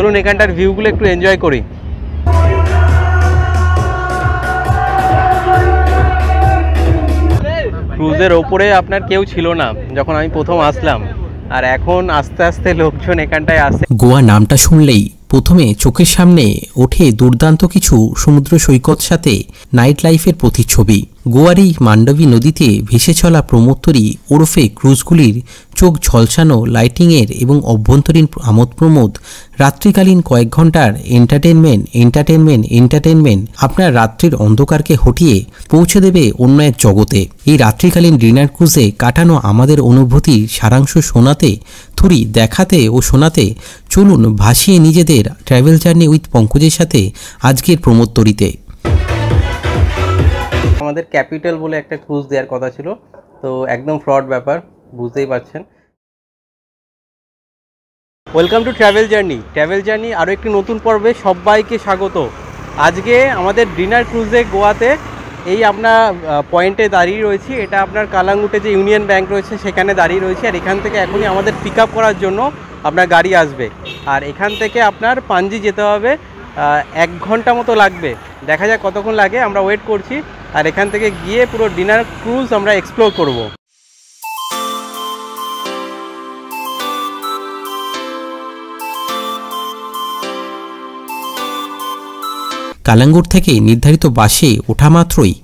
চলুন এখানটার ভিউগুলো একটু এনজয় করি। ক্রুজের ওপরে আপনার কেউ ছিল না যখন আমি প্রথম আসলাম, আর এখন আস্তে আস্তে লোকজন এখানটায় আসে। গোয়া নামটা শুনলেই প্রথমে চোখের সামনে ওঠে দুর্দান্ত কিছু সমুদ্র সৈকত সাথে নাইট লাইফের প্রতিচ্ছবি। গোয়ার এই মান্ডবী নদীতে ভেসে চলা প্রমোত্তরী ওরফে ক্রুজগুলির চোখ ঝলসানো লাইটিংয়ের এবং অভ্যন্তরীণ আমোদ প্রমোদ, রাত্রিকালীন কয়েক ঘন্টার এন্টারটেনমেন্ট আপনার রাত্রির অন্ধকারকে হটিয়ে পৌঁছে দেবে অন্য এক জগতে। এই রাত্রিকালীন ডিনার ক্রুজে কাটানো আমাদের অনুভূতির সারাংশ শোনাতে দেখাতে ও শোনাতে চলুন ভাসিয়ে নিজেদের ট্রাভেল জার্নি উইথ পঙ্কজের সাথে আজকের প্রমোত্তরীতে। আমাদের ক্যাপিটাল বলে একটা ক্রুজ দেওয়ার কথা ছিল, তো একদম ফ্রড ব্যাপার, বুঝতেই পারছেন। ওয়েলকাম টু ট্রাভেল জার্নি আরও একটি নতুন পর্বে সবাইকে স্বাগত। আজকে আমাদের ডিনার ক্রুজে গোয়াতে এই আপনার পয়েন্টে দাঁড়িয়ে রয়েছি। এটা আপনার কালাঙ্গুটে যে ইউনিয়ন ব্যাংক রয়েছে সেখানে দাঁড়িয়ে রয়েছি, আর এখান থেকে এখনই আমাদের পিক আপ করার জন্য আপনার গাড়ি আসবে। আর এখান থেকে আপনার পাঞ্জি যেতে হবে, 1 ঘন্টা মতো লাগবে। দেখা যাক কতক্ষণ লাগে, আমরা ওয়েট করছি। আর এখান থেকে গিয়ে পুরো ডিনার ক্রুজ আমরা এক্সপ্লোর করব। কালাঙ্গুর থেকে নির্ধারিত বাসে ওঠা মাত্রই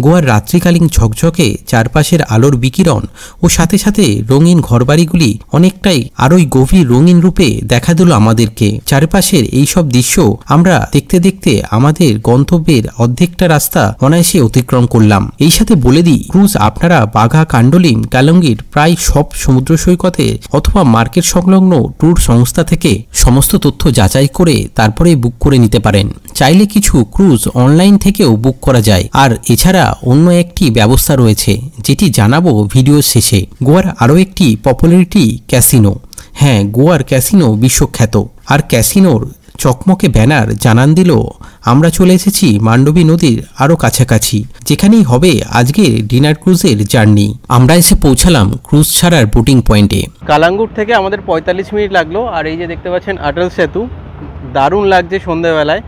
গোয়ার রাত্রিকালীন ঝকঝকে চারপাশের আলোর বিকিরণ ও সাথে সাথে রঙিন ঘরবাড়িগুলি অনেকটাই আরোই গভীর রঙিন রূপে দেখা দিল আমাদেরকে। চারপাশের এইসব দৃশ্য আমরা দেখতে দেখতে আমাদের গন্তব্যের অর্ধেকটা রাস্তা অনায়াসে অতিক্রম করলাম। এই সাথে বলে দিই, ক্রুজ আপনারা বাঘা, কান্ডলিম, কালাঙ্গির প্রায় সব সমুদ্র সৈকতে অথবা মার্কেট সংলগ্ন ট্যুর সংস্থা থেকে সমস্ত তথ্য যাচাই করে তারপরে বুক করে নিতে পারেন। চাইলে কিছু ক্রুজ অনলাইন থেকেও বুক করা যায়। আর এছাড়া অন্য একটি ব্যবস্থা রয়েছে যেটি জানাবো ভিডিও শেষে। গোয়ার আরও একটি পপুলারিটি ক্যাসিনো। হ্যাঁ, গোয়ার ক্যাসিনো বিশ্বখ্যাত, আর ক্যাসিনোর চকমকে ব্যানার জানান দিল আমরা চলে এসেছি মান্ডবী নদীর আরও কাছাকাছি, যেখানেই হবে আজকের ডিনার ক্রুজের জার্নি। আমরা এসে পৌঁছালাম ক্রুজ ছাড়ার বোটিং পয়েন্টে। কালাঙ্গুর থেকে আমাদের 45 মিনিট লাগলো। আর এই যে দেখতে পাচ্ছেন আটল সেতু, দারুণ লাগছে সন্ধ্যেবেলায়।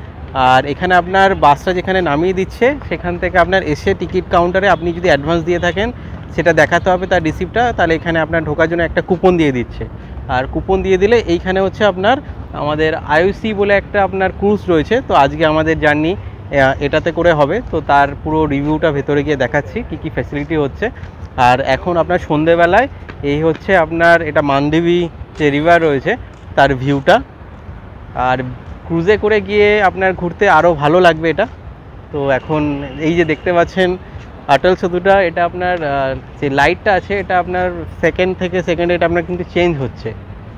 আর এখানে আপনার বাসটা যেখানে নামিয়ে দিচ্ছে সেখান থেকে আপনার এসে টিকিট কাউন্টারে আপনি যদি অ্যাডভান্স দিয়ে থাকেন সেটা দেখাতে হবে তার রিসিপ্টটা, তাহলে এখানে আপনার ঢোকার জন্য একটা কুপন দিয়ে দিচ্ছে। আর কুপন দিয়ে দিলে এইখানে হচ্ছে আপনার আমাদের আইওসি বলে একটা আপনার ক্রুজ রয়েছে। তো আজকে আমাদের জার্নি এটাতে করে হবে, তো তার পুরো রিভিউটা ভেতরে গিয়ে দেখাচ্ছি কী কী ফ্যাসিলিটি হচ্ছে। আর এখন আপনার সন্ধেবেলায় এই হচ্ছে আপনার এটা মান্ডবী যে রিভার রয়েছে তার ভিউটা। আর ক্রুজে করে গিয়ে আপনার ঘুরতে আরও ভালো লাগবে এটা। তো এখন এই যে দেখতে পাচ্ছেন আটল সেতুটা, এটা আপনার যে লাইটটা আছে এটা আপনার সেকেন্ড থেকে সেকেন্ডে এটা আপনার কিন্তু চেঞ্জ হচ্ছে,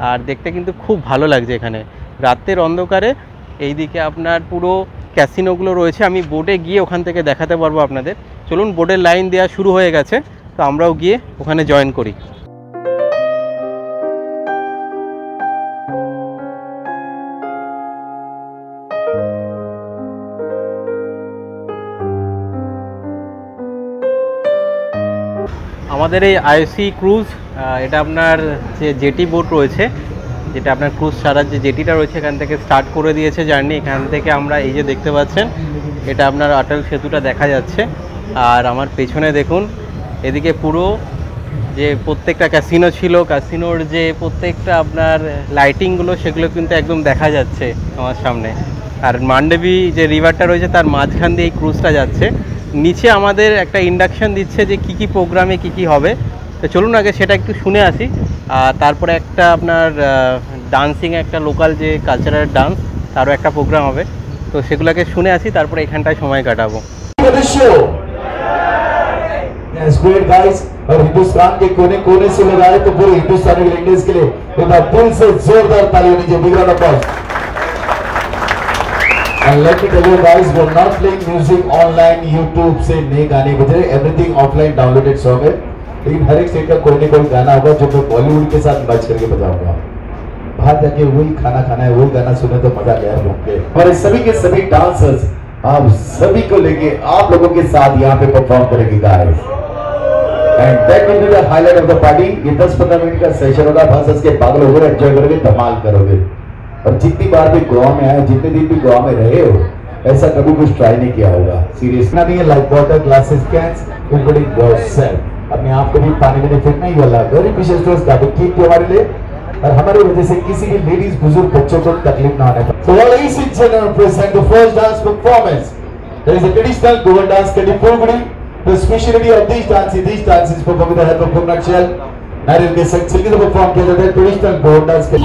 আর দেখতে কিন্তু খুব ভালো লাগছে এখানে রাতের অন্ধকারে। এইদিকে আপনার পুরো ক্যাসিনোগুলো রয়েছে, আমি বোটে গিয়ে ওখান থেকে দেখাতে পারবো আপনাদের। চলুন, বোটের লাইন দেওয়া শুরু হয়ে গেছে, তো আমরাও গিয়ে ওখানে জয়েন করি। আমাদের এই আইওসি ক্রুজ, এটা আপনার যে জেটি বোট রয়েছে, যেটা আপনার ক্রুজ ছাড়ার যে জেটিটা রয়েছে এখান থেকে স্টার্ট করে দিয়েছে জার্নি। এখান থেকে আমরা এই যে দেখতে পাচ্ছেন এটা আপনার আটল সেতুটা দেখা যাচ্ছে। আর আমার পেছনে দেখুন, এদিকে পুরো যে প্রত্যেকটা ক্যাসিনো ছিল, ক্যাসিনোর যে প্রত্যেকটা আপনার লাইটিংগুলো সেগুলো কিন্তু একদম দেখা যাচ্ছে আমার সামনে। আর মান্ডবী যে রিভারটা রয়েছে তার মাঝখান দিয়ে এই ক্রুজটা যাচ্ছে। নিচে আমাদের একটা ইন্ডাকশন দিচ্ছে যে কী কী প্রোগ্রামে কী কী হবে। তো চলুন আগে সেটা একটু শুনে আসি। আর তারপরে একটা আপনার ডান্সিং, একটা লোকাল যে কালচারাল ডান্স, তারও একটা প্রোগ্রাম হবে। তো সেগুলোকে শুনে আসি, তারপরে এখানটায় সময় কাটাবো। और हिंदुस्तान के कोने कोने से लगा रहे तो पूरे हिंदुस्तानी विलेंडर्स के लिए एक बार दिल से जोरदार ताली होनी चाहिए। Big round of applause. And let me tell you guys, we're not playing music online YouTube से नए गाने बज रहे, everything offline downloaded song है। लेकिन हर एक स्टेट का कोई न कोई गाना होगा जो मैं बॉलीवुड के साथ मैच करके बजाऊंगा। बाहर जाके वही खाना खाना है, वही गाना सुने तो मजा गया घूम के। और सभी के सभी डांसर्स आप सभी को लेके आप लोगों के साथ यहाँ पे परफॉर्म करेंगे guys. And that will be the highlight of the party। ये 10-15 मिनट का सेशन होगा, बस इसके पागल होकर एंजॉय करोगे, धमाल करोगे। और जितनी बार भी गोवा में आए, जितने दिन भी गोवा में रहे हो, ऐसा कभी कुछ ट्राई नहीं किया होगा। सीरियस ना नहीं है, like water glasses cans including yourself. अपने आप को भी पानी में फेंकना ही वाला वेरी प्रीशियस टू अस, काफी कीमती हमारे लिए, और हमारी वजह से किसी भी लेडीज बुजुर्ग बच्चों को तकलीफ ना होने पाए। So ladies and gentlemen, present the first dance performance. There is a traditional Goan dance Kadipurgudi. The speciality of these dances performed with the help of Pugnak Shell. नारियल के संग सिंगिंग परफॉर्म किया जाता है ट्रेडिशनल गोवन डांस के।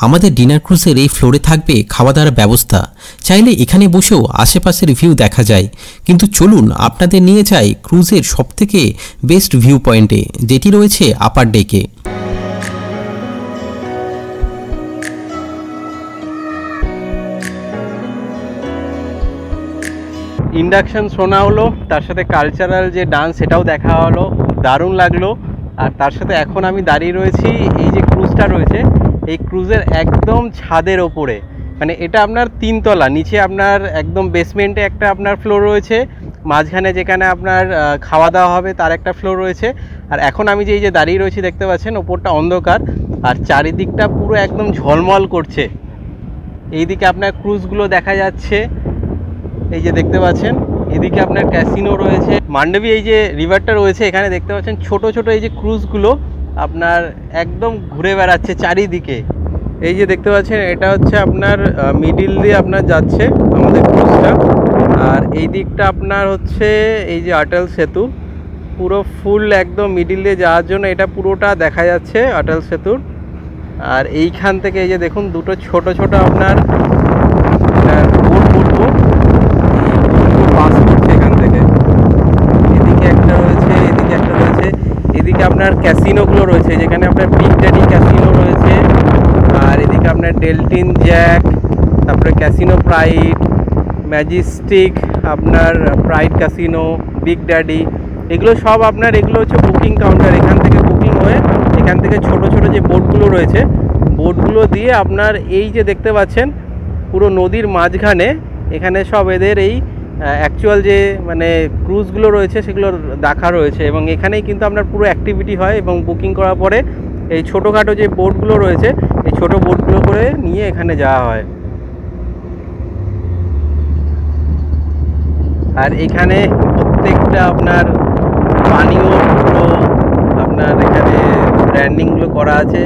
আমাদের dinner ক্রুজের এই ফ্লোরে থাকবে খাওয়া দাওয়ার ব্যবস্থা। চাইলে এখানে বসেও আশেপাশের ভিউ দেখা যায়, কিন্তু চলুন আপনাদের নিয়ে যাই ক্রুজের সবথেকে বেস্ট ভিউ পয়েন্টে, যেটি রয়েছে আপার ডেকে। ইন্ডাকশন শোনা হলো, তার সাথে কালচারাল যে ডান্স সেটাও দেখা হলো, দারুণ লাগলো। আর তার সাথে এখন আমি দাঁড়িয়ে রয়েছি এই যে ক্রুজটা রয়েছে, এই ক্রুজের একদম ছাদের ওপরে, মানে এটা আপনার 3 তলা, নিচে আপনার একদম বেসমেন্টে একটা আপনার ফ্লোর রয়েছে, মাঝখানে যেখানে আপনার খাওয়া দাওয়া হবে তার একটা ফ্লোর রয়েছে। আর এখন আমি যে এই যে দাঁড়িয়ে রয়েছি দেখতে পাচ্ছেন, ওপরটা অন্ধকার আর চারিদিকটা পুরো একদম ঝলমল করছে। এইদিকে আপনার ক্রুজগুলো দেখা যাচ্ছে, এই যে দেখতে পাচ্ছেন এদিকে আপনার ক্যাসিনো রয়েছে। মান্ডবী এই যে রিভারটা রয়েছে, এখানে দেখতে পাচ্ছেন ছোট ছোট এই যে ক্রুজগুলো আপনার একদম ঘুরে বেড়াচ্ছে চারিদিকে। এই যে দেখতে পাচ্ছেন এটা হচ্ছে আপনার মিডিল দিয়ে আপনার যাচ্ছে আমাদের ক্রুজটা, আর এই দিকটা আপনার হচ্ছে এই যে অটল সেতু, পুরো ফুল একদম মিডিল দিয়ে যাওয়ার জন্য এটা পুরোটা দেখা যাচ্ছে অটল সেতুর। আর এইখান থেকে এই যে দেখুন দুটো ছোট ছোট আপনার বোট বলবো, পাস করছে এখান থেকে। এদিকে একটা রয়েছে, এদিকে একটা রয়েছে, এদিকে আপনার ক্যাসিনোগুলো রয়েছে, যেখানে আপনার বিগ ড্যাডি ক্যাসিনো রয়েছে, আর এদিকে আপনার ডেলটিন জ্যাক, তারপরে ক্যাসিনো প্রাইড, ম্যাজিস্টিক, আপনার প্রাইড ক্যাসিনো, বিগ ড্যাডি, এগুলো সব আপনার, এগুলো হচ্ছে বুকিং কাউন্টার। এখান থেকে বুকিং হয়ে এখান থেকে ছোট ছোট যে বোটগুলো রয়েছে, বোটগুলো দিয়ে আপনার এই যে দেখতে পাচ্ছেন পুরো নদীর মাঝখানে, এখানে সব এদের এই অ্যাকচুয়াল যে মানে ক্রুজগুলো রয়েছে সেগুলো দেখা রয়েছে, এবং এখানেই কিন্তু আপনার পুরো অ্যাক্টিভিটি হয়। এবং বুকিং করার পরে এই ছোটোখাটো যে বোটগুলো রয়েছে, এই ছোটো বোটগুলো করে নিয়ে এখানে যাওয়া হয়। আর এখানে প্রত্যেকটা আপনার পানীয় পুরো আপনার এখানে ব্র্যান্ডিংগুলো করা আছে,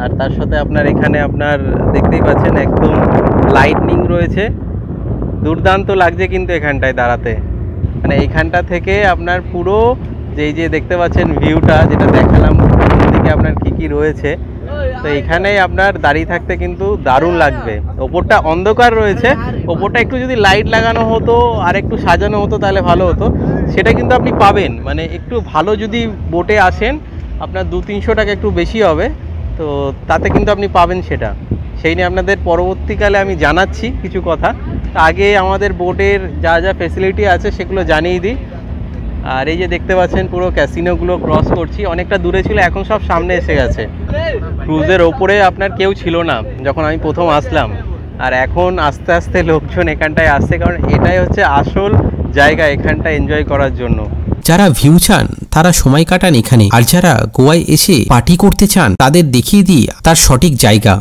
আর তার সাথে আপনার এখানে আপনার দেখতেই পাচ্ছেন একদম লাইটনিং রয়েছে। দুর্দান্ত লাগছে কিন্তু এখানটায় দাঁড়াতে, মানে এইখানটা থেকে আপনার পুরো যেই যে দেখতে পাচ্ছেন ভিউটা, যেটা দেখালাম এদিকে আপনার কি কি রয়েছে, তো এখানেই আপনার দাঁড়িয়ে থাকতে কিন্তু দারুণ লাগবে। ওপরটা অন্ধকার রয়েছে, ওপরটা একটু যদি লাইট লাগানো হতো আর একটু সাজানো হতো তাহলে ভালো হতো, সেটা কিন্তু আপনি পাবেন। মানে একটু ভালো যদি বোটে আসেন, আপনার 200-300 টাকা একটু বেশি হবে, তো তাতে কিন্তু আপনি পাবেন সেটা। সেই নিয়ে আপনাদের পরবর্তীকালে আমি জানাচ্ছি কিছু কথা। আগে আমাদের বোটের যা যা ফেসিলিটি আছে সেগুলো জানিয়ে দিই। আর এই যে দেখতে পাচ্ছেন পুরো ক্যাসিনোগুলো ক্রস করছি, অনেকটা দূরে ছিল, এখন সব সামনে এসে গেছে। ক্রুজের ওপরে আপনার কেউ ছিল না যখন আমি প্রথম আসলাম, আর এখন আস্তে আস্তে লোকজন এখানটায় আসছে, কারণ এটাই হচ্ছে আসল জায়গা এখানটা এনজয় করার জন্য। যারা ভিউ চান তারা সময় কাটান এখানে, আর যারা গোয়ায় এসে পার্টি করতে চান তাদের দেখিয়ে দিই তার সঠিক জায়গা।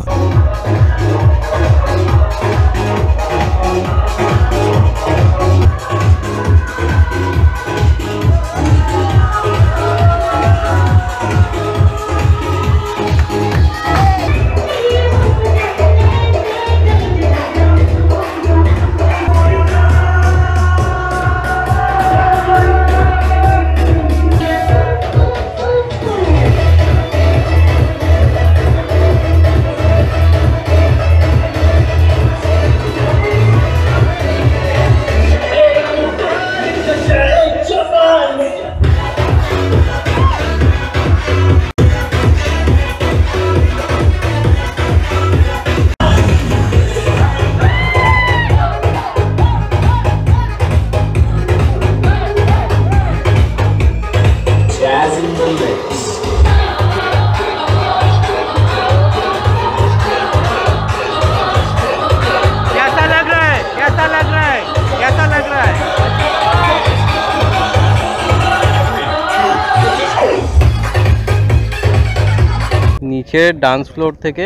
নিচের ডান্স ফ্লোর থেকে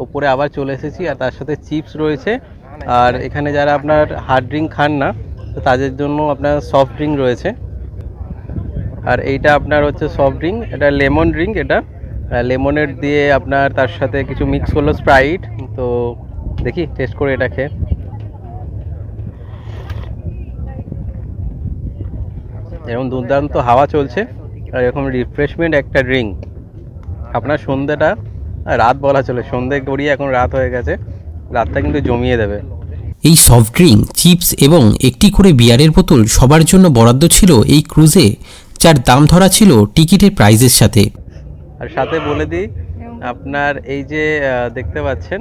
উপরে আবার চলে এসেছি, আর তার সাথে চিপস রয়েছে। আর এখানে যারা আপনার হার্ড ড্রিঙ্ক খান না, তো তাদের জন্য আপনার সফট ড্রিঙ্ক রয়েছে। আর এইটা আপনার হচ্ছে সফট ড্রিঙ্ক, এটা লেমন ড্রিঙ্ক, এটা লেমনের দিয়ে আপনার তার সাথে কিছু মিক্স করলো স্প্রাইট। তো দেখি টেস্ট করে এটা খেয়ে। এরকম দুর্দান্ত হাওয়া চলছে, আর এরকম রিফ্রেশমেন্ট একটা ড্রিঙ্ক আপনার সন্ধ্যেটা, রাত বলা চলে, সন্ধ্যে গড়িয়ে এখন রাত হয়ে গেছে, রাতটা কিন্তু জমিয়ে দেবে। এই সফট ড্রিঙ্ক, চিপস এবং একটি করে বিয়ারের বোতল সবার জন্য বরাদ্দ ছিল এই ক্রুজে, যার দাম ধরা ছিল টিকিটের প্রাইজের সাথে। আর সাথে বলে দিই আপনার এই যে দেখতে পাচ্ছেন,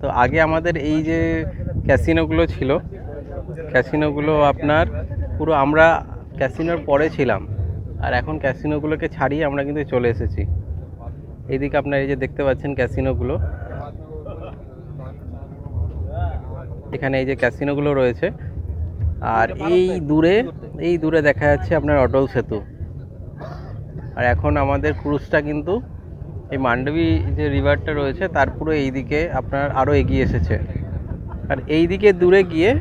তো আগে আমাদের এই যে ক্যাসিনোগুলো ছিল, ক্যাসিনোগুলো আপনার পুরো আমরা ক্যাসিনোর পরে ছিলাম, আর এখন ক্যাসিনোগুলোকে ছাড়িয়ে আমরা কিন্তু চলে এসেছি এইদিকে। আপনার এই যে দেখতে পাচ্ছেন ক্যাসিনোগুলো, এখানে এই যে ক্যাসিনোগুলো রয়েছে। আর এই দূরে দেখা যাচ্ছে আপনার অটল সেতু। আর এখন আমাদের ক্রুজটা কিন্তু এই মান্ডবী যে রিভারটা রয়েছে তার পুরো এইদিকে আপনার আরও এগিয়ে এসেছে। আর এই দিকে দূরে গিয়ে,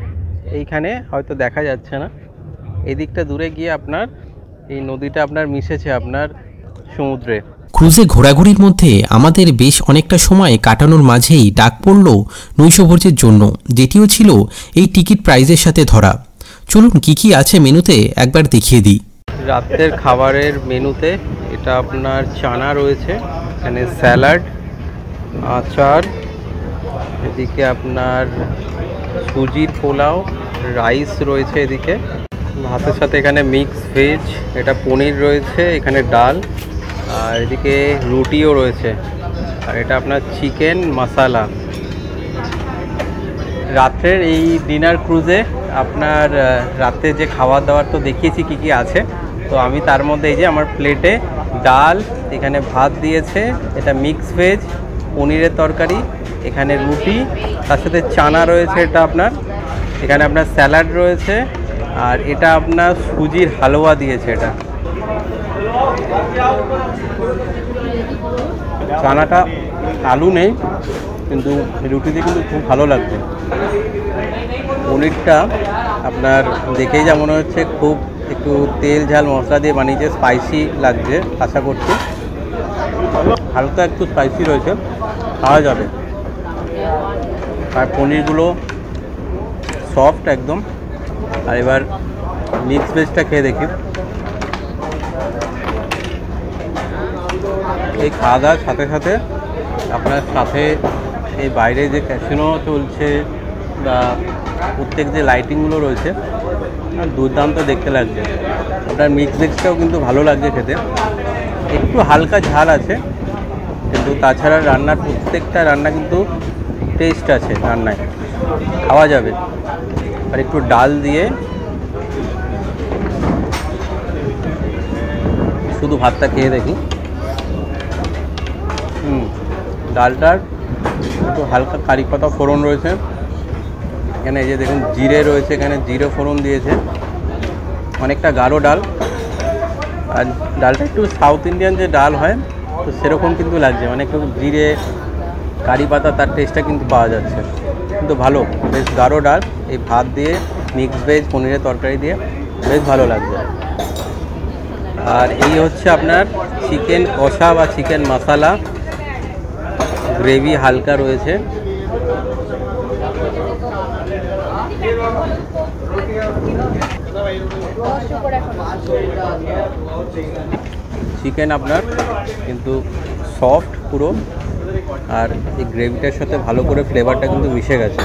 এইখানে হয়তো দেখা যাচ্ছে না, এই দিকটা দূরে গিয়ে আপনার এই নদীটা আপনার মিশেছে আপনার সমুদ্রে। ক্রুজে ঘোরাঘুরির মধ্যে আমাদের বেশ অনেকটা সময় কাটানোর মাঝেই ডাক পড়ল নৈশভোজের জন্য, যেটিও ছিল এই টিকিট প্রাইজের সাথে ধরা। চলুন কি কি আছে মেনুতে একবার দেখিয়ে দিই। রাতের খাবারের মেনুতে এটা আপনার চানা রয়েছে, এখানে স্যালাড, আচার, এদিকে আপনার সুজির পোলাও, রাইস রয়েছে এদিকে, ভাতের সাথে এখানে মিক্স ভেজ, এটা পনির রয়েছে, এখানে ডাল, আর এদিকে রুটিও রয়েছে, আর এটা আপনার চিকেন মশালা। রাত্রের এই ডিনার ক্রুজে আপনার রাতে যে খাবার দাবার তো দেখিয়েছি কী কী আছে, তো আমি তার মধ্যে এই যে আমার প্লেটে ডাল, এখানে ভাত দিয়েছে, এটা মিক্স ভেজ, পনিরের তরকারি, এখানে রুটি, তার সাথে চানা রয়েছে, এটা আপনার এখানে আপনার স্যালাড রয়েছে, আর এটা আপনার সুজির হালুয়া দিয়েছে। এটা চানাটা আলু নেই, কিন্তু রুটিতে কিন্তু খুব ভালো লাগছে। পনিরটা আপনার দেখেই যা মনে হচ্ছে খুব একটু তেল ঝাল মশলা দিয়ে বানিয়েছে, স্পাইসি লাগছে আশা করছি, হালকা একটু স্পাইসি রয়েছে, খাওয়া যাবে। আর পনিরগুলো সফট একদম। আর এবার মিক্স ভেজটা খেয়ে দেখি। এই খাওয়া দাওয়ার সাথে সাথে আপনার সাথে এই বাইরে যে ক্যাসিনো চলছে বা প্রত্যেক যে লাইটিংগুলো রয়েছে, দুর্দান্ত দেখতে লাগছে। আপনার মিক্স ভেজটাও কিন্তু ভালো লাগছে খেতে, একটু হালকা ঝাল আছে, কিন্তু তাছাড়া রান্নার প্রত্যেকটা রান্না কিন্তু টেস্ট আছে, রান্নায় খাওয়া যাবে। আর একটু ডাল দিয়ে শুধু ভাতটা খেয়ে দেখি। ডালটার একটু হালকা কারি পাতা ফোড়ন রয়েছে, এখানে এই যে দেখুন জিরে রয়েছে, এখানে জিরে ফোড়ন দিয়েছে, অনেকটা গাঢ় ডাল। আর ডালটা একটু সাউথ ইন্ডিয়ান যে ডাল হয় তো সেরকম কিন্তু লাগছে, মানে একটু জিরে কারি পাতা তার টেস্টটা কিন্তু পাওয়া যাচ্ছে, কিন্তু ভালো, বেশ গাঢ় ডাল। এই ভাত দিয়ে মিক্স ভেজ পনিরের তরকারি দিয়ে বেশ ভালো লাগছে। আর এই হচ্ছে আপনার চিকেন কষা বা চিকেন মশালা, গ্রেভি হালকা রয়েছে। চিকেন আপনার কিন্তু সফট পুরো, আর এই গ্রেভিটার সাথে ভালো করে ফ্লেভারটা কিন্তু মিশে গেছে।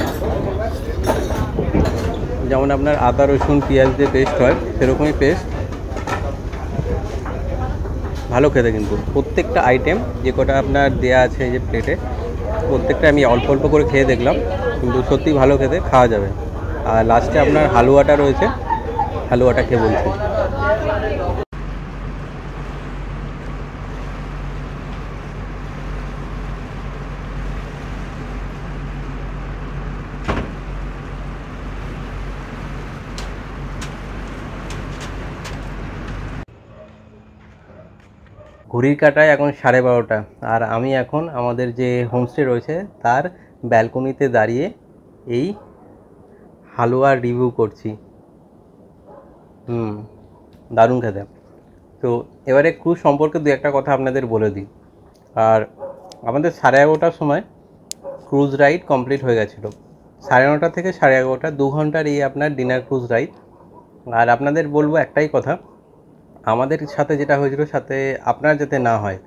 যেমন আপনার আদা রসুন পেঁয়াজ দিয়ে পেস্ট হয় সেরকমই পেস্ট, ভালো খেতে। কিন্তু প্রত্যেকটা আইটেম যে কটা আপনার দেয়া আছে এই যে প্লেটে, প্রত্যেকটা আমি অল্প অল্প করে খেয়ে দেখলাম, কিন্তু সত্যি ভালো খেতে, খাওয়া যাবে। আর লাস্টে আপনার হালুয়াটা রয়েছে, হালুয়াটা খেয়ে বলছি। ঘড়ির কাঁটায় এখন 12:30, আর আমি এখন আমাদের যে হোমস্টে রয়েছে তার ব্যালকনিতে দাঁড়িয়ে এই হালুয়া রিভিউ করছি। দারুণ খেতে। তো এবারে ক্রুজ সম্পর্কে দু একটা কথা আপনাদের বলে দিই। আর আমাদের 11:30টার সময় ক্রুজ রাইড কমপ্লিট হয়ে গেছিলো। 9:30 থেকে 11:30 2 ঘন্টার এই আপনার ডিনার ক্রুজ রাইড। আর আপনাদের বলবো একটাই কথা, আমাদের সাথে যেটা হয়েছিল সাথে আপনার যাতে না হয়।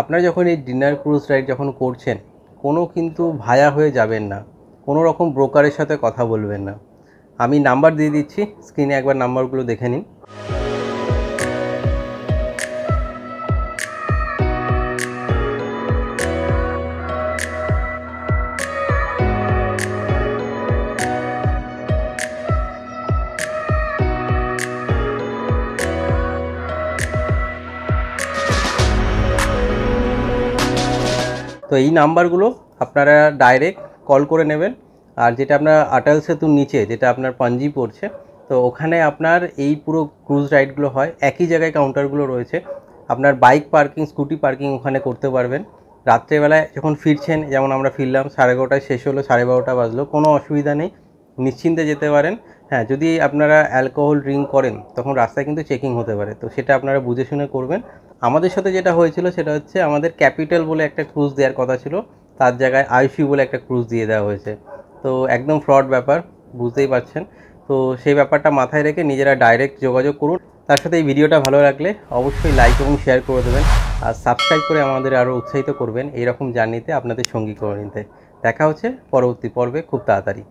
আপনারা যখন এই ডিনার ক্রুজ রাইড যখন করছেন, কোনো কিন্তু ভায়া হয়ে যাবেন না, কোনো রকম ব্রোকারের সাথে কথা বলবেন না। আমি নাম্বার দিয়ে দিচ্ছি, স্ক্রিনে একবার নাম্বারগুলো দেখে নিন। তো এই নাম্বারগুলো আপনারা ডাইরেক্ট কল করে নেবেন। আর যেটা আপনার আটাল সেতুর নিচে যেটা আপনার পাঞ্জি পড়ছে, তো ওখানে আপনার এই পুরো ক্রুজ রাইডগুলো হয়। একই জায়গায় কাউন্টারগুলো রয়েছে, আপনার বাইক পার্কিং, স্কুটি পার্কিং ওখানে করতে পারবেন। রাত্রেবেলায় যখন ফিরছেন, যেমন আমরা ফিরলাম 11:30 শেষ হলো, 12:30 বাজলো, কোনো অসুবিধা নেই, নিশ্চিন্তে যেতে পারেন। হ্যাঁ, যদি আপনারা অ্যালকোহল ড্রিঙ্ক করেন তখন রাস্তায় কিন্তু চেকিং হতে পারে, তো সেটা আপনারা বুঝে শুনে করবেন। আমাদের সাথে যেটা হয়েছিল সেটা হচ্ছে আমাদের ক্যাপিটাল বলে একটা ক্রুজ দেওয়ার কথা ছিল, তার জায়গায় আইসি বলে একটা ক্রুজ দিয়ে দেওয়া হয়েছে। তো একদম ফ্রড ব্যাপার, বুঝতেই পারছেন। তো সেই ব্যাপারটা মাথায় রেখে নিজেরা ডাইরেক্ট যোগাযোগ করুন। তার সাথে এই ভিডিওটা ভালো লাগলে অবশ্যই লাইক এবং শেয়ার করে দেবেন, আর সাবস্ক্রাইব করে আমাদের আরও উৎসাহিত করবেন এইরকম জার্নিতে আপনাদের সঙ্গী করে নিতে। দেখা হচ্ছে পরবর্তী পর্বে খুব তাড়াতাড়ি।